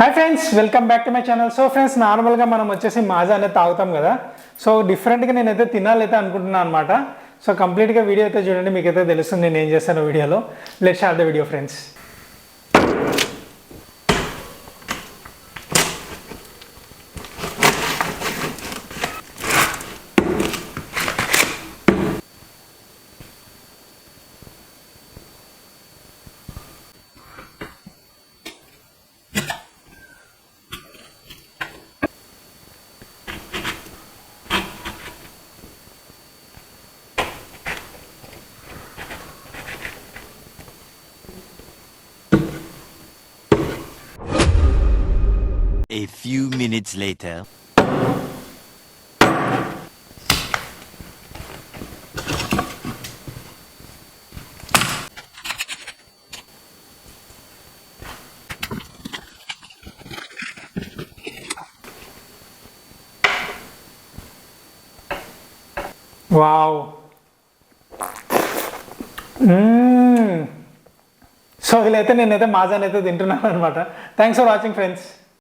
Hi friends, welcome back to my channel. So friends, నార్మల్గా మనం వచ్చేసి మాజా అనేది తాగుతాం కదా. సో డిఫరెంట్గా నేనైతే తినాలైతే అనుకుంటున్నాను అనమాట. సో కంప్లీట్గా వీడియో అయితే చూడండి, మీకైతే తెలుస్తుంది నేను ఏం చేస్తాను వీడియోలో. Let's start the video friends. A few minutes later. Wow. So ఇలాయితే నేనైతే మాజానైతే తింటున్నాను అనమాట. Thanks for watching friends.